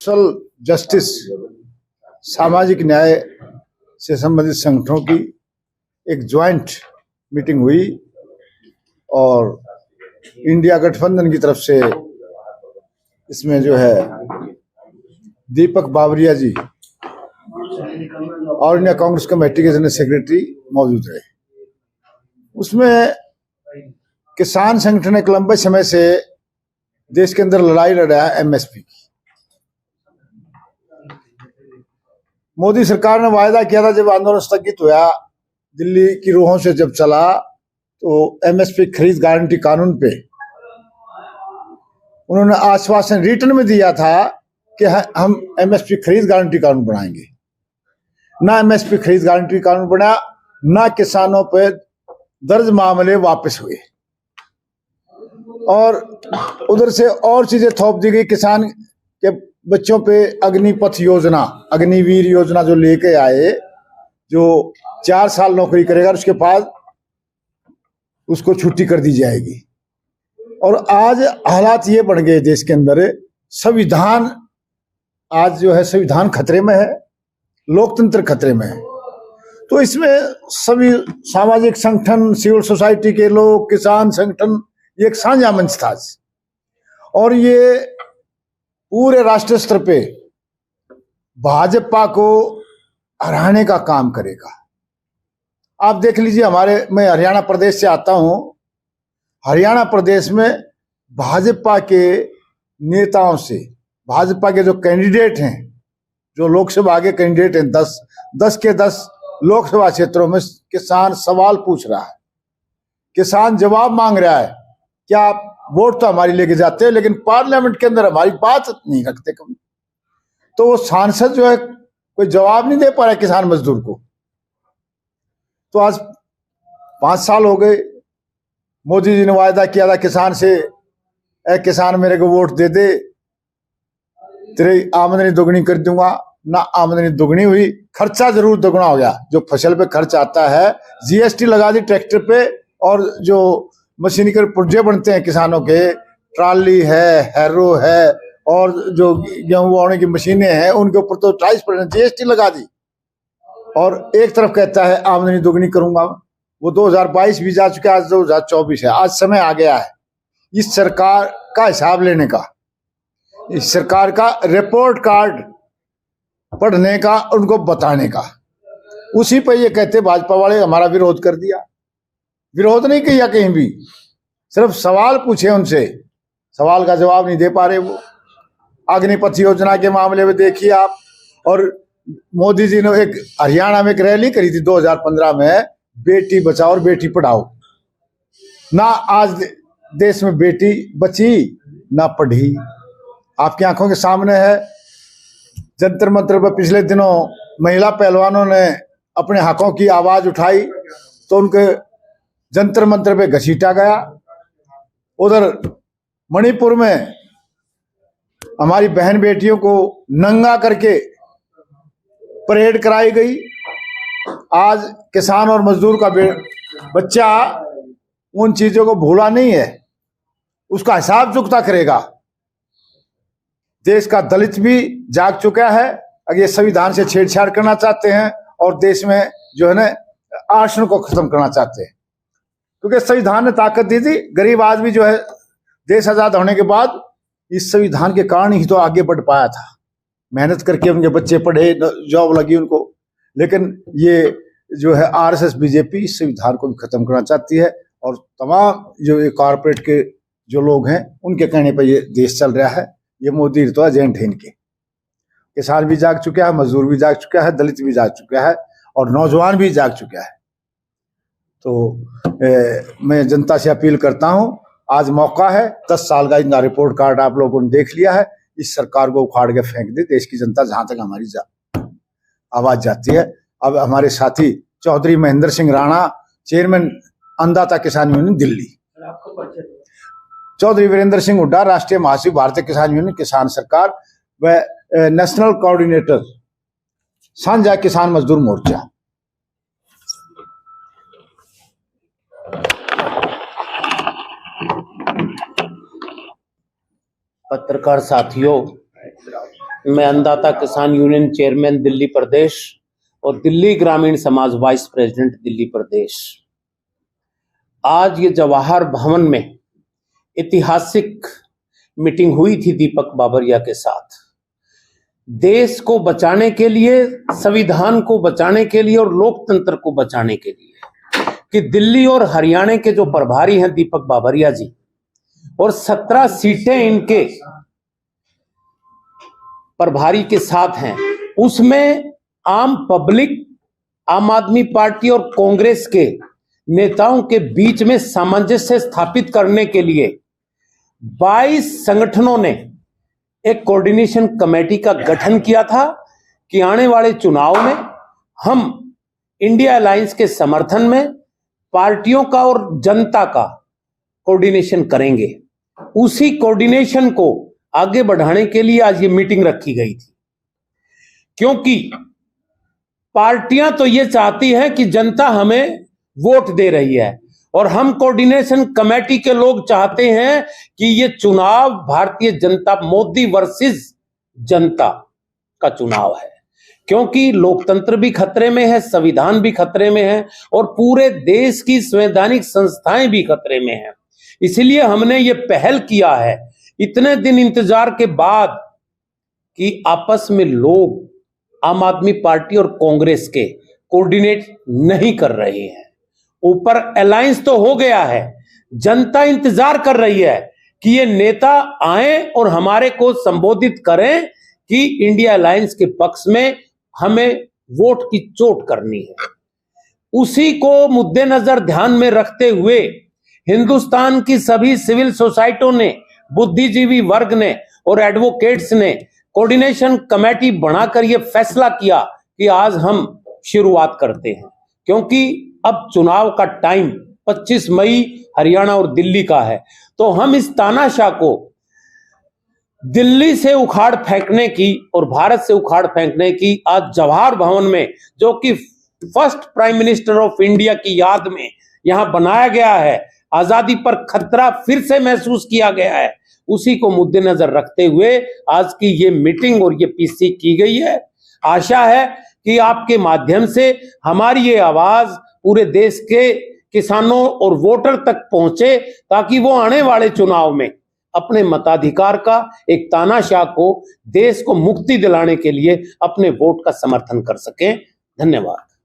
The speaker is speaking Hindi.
सोशल जस्टिस, सामाजिक न्याय से संबंधित संगठनों की एक ज्वाइंट मीटिंग हुई और इंडिया गठबंधन की तरफ से इसमें जो है दीपक बावरिया जी ऑल इंडिया कांग्रेस कमेटी के जनरल सेक्रेटरी मौजूद रहे। उसमें किसान संगठन एक लंबे समय से देश के अंदर लड़ाई लड़ रहा है एमएसपी की। मोदी सरकार ने वायदा किया था, जब आंदोलन स्थगित हुआ दिल्ली की रूहों से जब चला, तो एमएसपी खरीद गारंटी कानून पे उन्होंने आश्वासन रिटर्न में दिया था कि हम एमएसपी खरीद गारंटी कानून बनाएंगे। ना एमएसपी खरीद गारंटी कानून बना, ना किसानों पे दर्ज मामले वापस हुए और उधर से और चीजें थोप दी गई। किसान के बच्चों पे अग्निपथ योजना, अग्निवीर योजना जो लेके आए, जो 4 साल नौकरी करेगा उसके बाद उसको छुट्टी कर दी जाएगी। और आज हालात ये बन गए देश के अंदर, संविधान आज जो है संविधान खतरे में है, लोकतंत्र खतरे में है। तो इसमें सभी सामाजिक संगठन, सिविल सोसाइटी के लोग, किसान संगठन, ये एक साझा मंच था और ये पूरे राष्ट्रीय स्तर पे भाजपा को हराने का काम करेगा। आप देख लीजिए, मैं हरियाणा प्रदेश से आता हूं। हरियाणा प्रदेश में भाजपा के नेताओं से, भाजपा के जो कैंडिडेट हैं, जो लोकसभा के कैंडिडेट हैं, 10 के 10 लोकसभा क्षेत्रों में किसान सवाल पूछ रहा है, किसान जवाब मांग रहा है। क्या आप वोट तो हमारी लेके जाते हैं, लेकिन पार्लियामेंट के अंदर हमारी बात नहीं रखते कभी। तो वो सांसद जो है कोई जवाब नहीं दे पा रहा है किसान मजदूर को। तो आज 5 साल हो गए, मोदी जी ने वायदा किया था किसान से, ए किसान मेरे को वोट दे दे, तेरी आमदनी दोगुनी कर दूंगा। ना आमदनी दोगुनी हुई, खर्चा जरूर दोगुना हो गया। जो फसल पे खर्च आता है, जीएसटी लगा दी ट्रैक्टर पे, और जो मशीनरी पुर्जे बनते हैं किसानों के, ट्राली है, हैरो है, और जो गेहूं बोने की मशीनें हैं, उनके ऊपर तो 28% जीएसटी लगा दी। और एक तरफ कहता है आमदनी दोगुनी करूंगा। वो 2022 भी जा चुका है, आज 2024 है। आज समय आ गया है इस सरकार का हिसाब लेने का, इस सरकार का रिपोर्ट कार्ड पढ़ने का, उनको बताने का। उसी पर ये कहते भाजपा वाले हमारा विरोध कर दिया। विरोध नहीं किया कहीं भी, सिर्फ सवाल पूछे उनसे, सवाल का जवाब नहीं दे पा रहे वो। अग्निपथ योजना के मामले में देखिए आप, और मोदी जी ने एक हरियाणा में एक रैली करी थी 2015 में, बेटी बचाओ और बेटी पढ़ाओ। ना आज देश में बेटी बची ना पढ़ी। आपकी आंखों के सामने है, जंतर मंतर पर पिछले दिनों महिला पहलवानों ने अपने हकों की आवाज उठाई, तो उनके जंतर मंतर पे घसीटा गया। उधर मणिपुर में हमारी बहन बेटियों को नंगा करके परेड कराई गई। आज किसान और मजदूर का बच्चा उन चीजों को भूला नहीं है, उसका हिसाब चुकता करेगा। देश का दलित भी जाग चुका है। अगर ये संविधान से छेड़छाड़ करना चाहते हैं और देश में जो है ना आरक्षण को खत्म करना चाहते हैं, क्योंकि संविधान ने ताकत दी थी। गरीब आदमी जो है देश आजाद होने के बाद इस संविधान के कारण ही तो आगे बढ़ पाया था। मेहनत करके उनके बच्चे पढ़े, जॉब लगी उनको। लेकिन ये जो है आरएसएस बीजेपी इस संविधान को भी खत्म करना चाहती है, और तमाम जो ये कॉर्पोरेट के जो लोग हैं उनके कहने पर ये देश चल रहा है। ये मोदी तो एजेंट है इनके। किसान भी जाग चुका है, मजदूर भी जाग चुका है, दलित भी जाग चुका है, और नौजवान भी जाग चुका है। तो मैं जनता से अपील करता हूं, आज मौका है। 10 साल का इनका रिपोर्ट कार्ड आप लोगों ने देख लिया है। इस सरकार को उखाड़ के फेंक दे देश की जनता, जहां तक हमारी आवाज जाती है। अब हमारे साथी चौधरी महेंद्र सिंह राणा, चेयरमैन अन्नदाता किसान यूनियन दिल्ली, चौधरी वीरेंद्र सिंह हुड्डा, राष्ट्रीय महासचिव भारतीय किसान यूनियन किसान सरकार, व नेशनल कोऑर्डिनेटर साझा किसान मजदूर मोर्चा। पत्रकार साथियों, मैं अन्नदाता किसान यूनियन चेयरमैन दिल्ली प्रदेश और दिल्ली ग्रामीण समाज वाइस प्रेसिडेंट दिल्ली प्रदेश। आज ये जवाहर भवन में ऐतिहासिक मीटिंग हुई थी दीपक बाबरिया के साथ। देश को बचाने के लिए, संविधान को बचाने के लिए और लोकतंत्र को बचाने के लिए कि दिल्ली और हरियाणा के जो प्रभारी हैं दीपक बाबरिया जी, और 17 सीटें इनके प्रभारी के साथ हैं, उसमें आम पब्लिक, आम आदमी पार्टी और कांग्रेस के नेताओं के बीच में सामंजस्य स्थापित करने के लिए 22 संगठनों ने एक कोऑर्डिनेशन कमेटी का गठन किया था कि आने वाले चुनाव में हम इंडिया अलायंस के समर्थन में पार्टियों का और जनता का कोऑर्डिनेशन करेंगे। उसी कोऑर्डिनेशन को आगे बढ़ाने के लिए आज ये मीटिंग रखी गई थी, क्योंकि पार्टियां तो ये चाहती हैं कि जनता हमें वोट दे रही है और हम कोऑर्डिनेशन कमेटी के लोग चाहते हैं कि ये चुनाव भारतीय जनता, मोदी वर्सेस जनता का चुनाव है, क्योंकि लोकतंत्र भी खतरे में है, संविधान भी खतरे में है और पूरे देश की संवैधानिक संस्थाएं भी खतरे में हैं। इसलिए हमने ये पहल किया है इतने दिन इंतजार के बाद कि आपस में लोग आम आदमी पार्टी और कांग्रेस के कोऑर्डिनेट नहीं कर रहे हैं। ऊपर अलायंस तो हो गया है, जनता इंतजार कर रही है कि ये नेता आए और हमारे को संबोधित करें कि इंडिया अलायंस के पक्ष में हमें वोट की चोट करनी है। उसी को मुद्देनजर ध्यान में रखते हुए हिंदुस्तान की सभी सिविल सोसाइटियों ने, बुद्धिजीवी वर्ग ने और एडवोकेट्स ने कोऑर्डिनेशन कमेटी बनाकर यह फैसला किया कि आज हम शुरुआत करते हैं, क्योंकि अब चुनाव का टाइम 25 मई हरियाणा और दिल्ली का है। तो हम इस तानाशाह को दिल्ली से उखाड़ फेंकने की और भारत से उखाड़ फेंकने की आज जवाहर भवन में, जो कि first prime minister of India की याद में यहां बनाया गया है, आजादी पर खतरा फिर से महसूस किया गया है, उसी को मुद्देनजर रखते हुए आज की ये मीटिंग और ये पीसी की गई है। आशा है कि आपके माध्यम से हमारी ये आवाज पूरे देश के किसानों और वोटर तक पहुंचे, ताकि वो आने वाले चुनाव में अपने मताधिकार का, एक तानाशाह को, देश को मुक्ति दिलाने के लिए अपने वोट का समर्थन कर सकें। धन्यवाद।